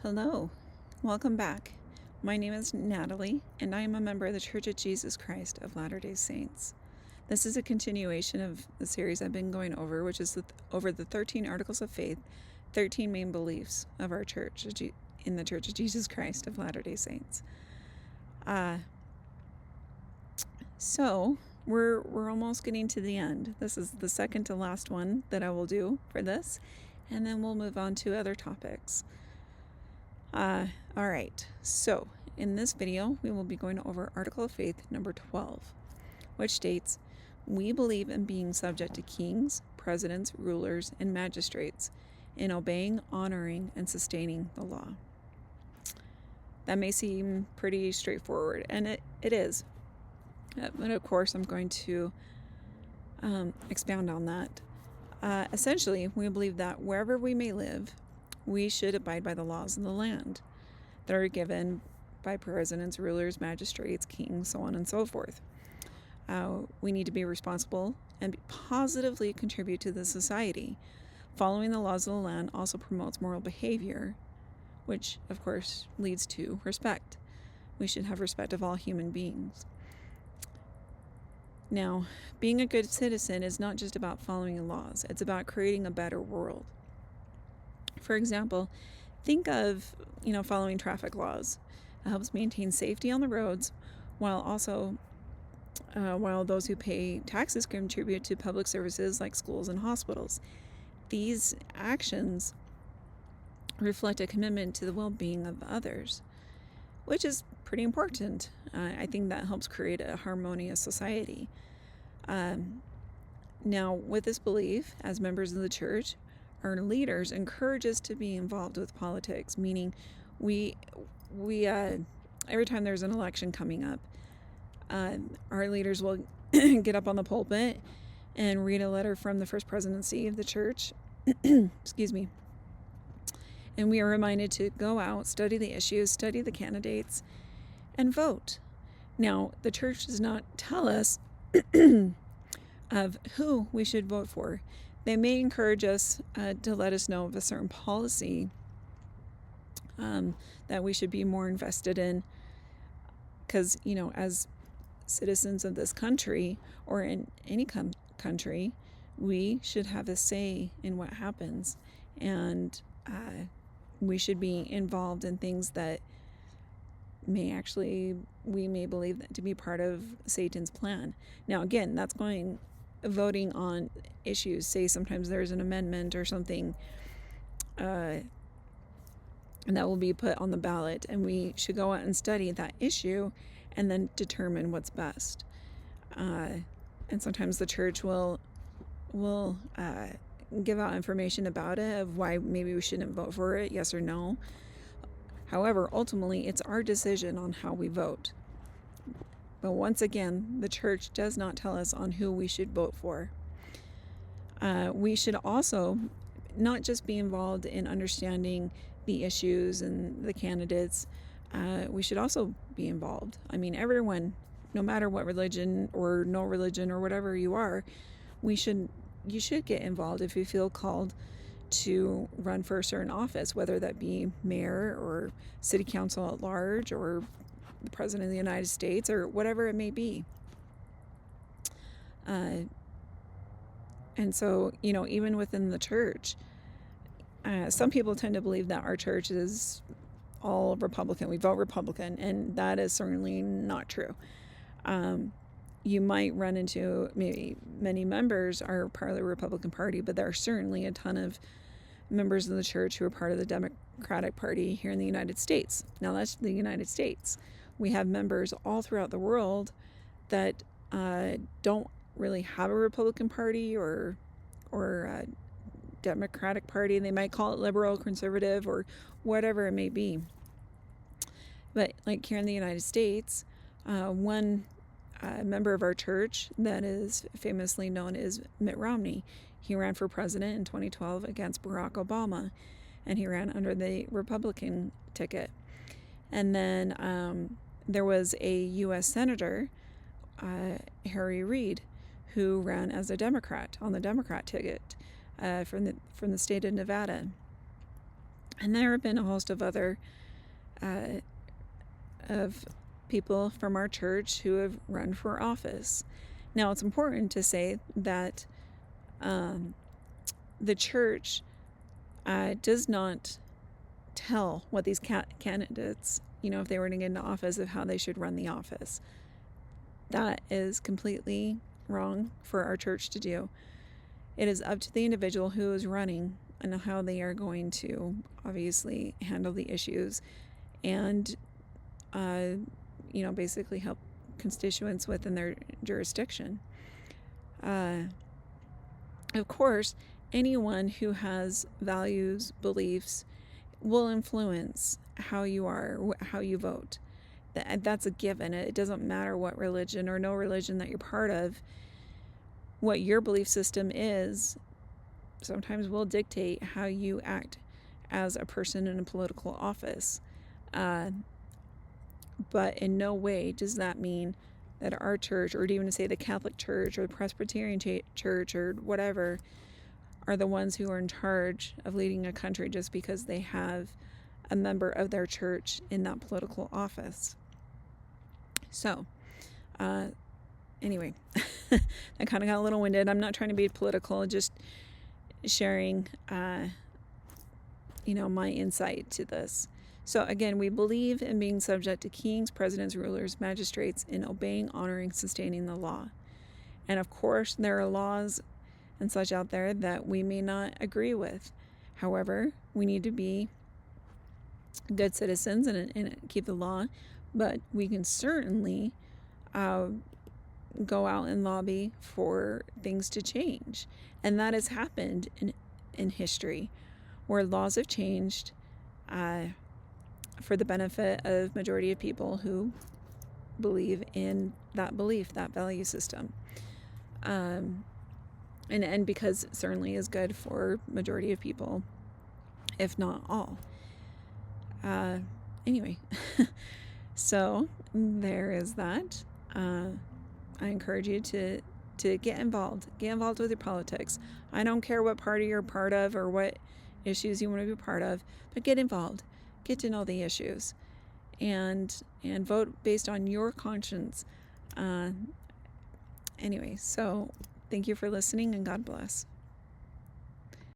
Hello, welcome back. My name is Natalie, and I am a member of the Church of Jesus Christ of Latter-day Saints. This is a continuation of the series I've been going over, which is over the 13 Articles of Faith, 13 main beliefs of our church in the Church of Jesus Christ of Latter-day Saints. So we're almost getting to the end. This is the second to last one that I will do for this, and then we'll move on to other topics. All right, so in this video, we will be going over Article of Faith number 12, which states, "We believe in being subject to kings, presidents, rulers, and magistrates, in obeying, honoring, and sustaining the law." That may seem pretty straightforward, and it is. But of course, I'm going to expound on that. Essentially, we believe that wherever we may live, we should abide by the laws of the land that are given by presidents, rulers, magistrates, kings, so on and so forth. We need to be responsible and positively contribute to the society. Following the laws of the land also promotes moral behavior, which, of course, leads to respect. We should have respect of all human beings. Now, being a good citizen is not just about following the laws. It's about creating a better world. For example, think of, following traffic laws. It helps maintain safety on the roads, while those who pay taxes contribute to public services like schools and hospitals. These actions reflect a commitment to the well-being of others, which is pretty important. I think that helps create a harmonious society. Now, with this belief, as members of the church, our leaders encourage us to be involved with politics, meaning we every time there's an election coming up, our leaders will get up on the pulpit and read a letter from the first presidency of the church. Excuse me. And we are reminded to go out, study the issues, study the candidates, and vote. Now, the church does not tell us of who we should vote for. They may encourage us to let us know of a certain policy that we should be more invested in, because, as citizens of this country or in any country, we should have a say in what happens, and we should be involved in things that we may believe that to be part of Satan's plan. Now, again, that's voting on issues. Say sometimes there's an amendment or something and that will be put on the ballot, and we should go out and study that issue and then determine what's best. And sometimes the church will give out information about it, of why maybe we shouldn't vote for it, yes or no. However, ultimately, it's our decision on how we vote. But once again, the church does not tell us on who we should vote for. We should also not just be involved in understanding the issues and the candidates. We should also be involved. I mean, everyone, no matter what religion or no religion or whatever you are, you should get involved if you feel called to run for a certain office, whether that be mayor or city council at large or the president of the United States or whatever it may be. And so, even within the church, some people tend to believe that our church is all Republican. We vote Republican, and that is certainly not true. You might run into maybe many members are part of the Republican Party, but there are certainly a ton of members of the church who are part of the Democratic Party here in the United States. Now, that's the United States. We have members all throughout the world that don't really have a Republican Party or a Democratic Party. They might call it liberal, conservative, or whatever it may be. But like here in the United States, one member of our church that is famously known as Mitt Romney, he ran for president in 2012 against Barack Obama, and he ran under the Republican ticket. And then there was a U.S. Senator, Harry Reid, who ran as a Democrat on the Democrat ticket from the state of Nevada. And there have been a host of other of people from our church who have run for office. Now, it's important to say that the church does not tell what these candidates, if they were to get into office, of how they should run the office. That is completely wrong for our church to do. It is up to the individual who is running and how they are going to obviously handle the issues and, basically help constituents within their jurisdiction. Of course, anyone who has values, beliefs, will influence how you are, how you vote. That's a given. It doesn't matter what religion or no religion that you're part of. What your belief system is sometimes will dictate how you act as a person in a political office. But in no way does that mean that our church, or even to say the Catholic Church or the Presbyterian Church or whatever, are the ones who are in charge of leading a country just because they have a member of their church in that political office. So, anyway, I kind of got a little winded. I'm not trying to be political, just sharing, my insight to this. So again, we believe in being subject to kings, presidents, rulers, magistrates, in obeying, honoring, sustaining the law. And of course, there are laws and such out there that we may not agree with. However, we need to be good citizens and keep the law, but we can certainly go out and lobby for things to change. And that has happened in history, where laws have changed for the benefit of majority of people who believe in that belief, that value system. And because it certainly is good for majority of people, if not all. Anyway, so there is that. I encourage you to get involved. Get involved with your politics. I don't care what party you're part of or what issues you want to be part of, but get involved. Get to know the issues, and vote based on your conscience. Anyway, so thank you for listening, and God bless.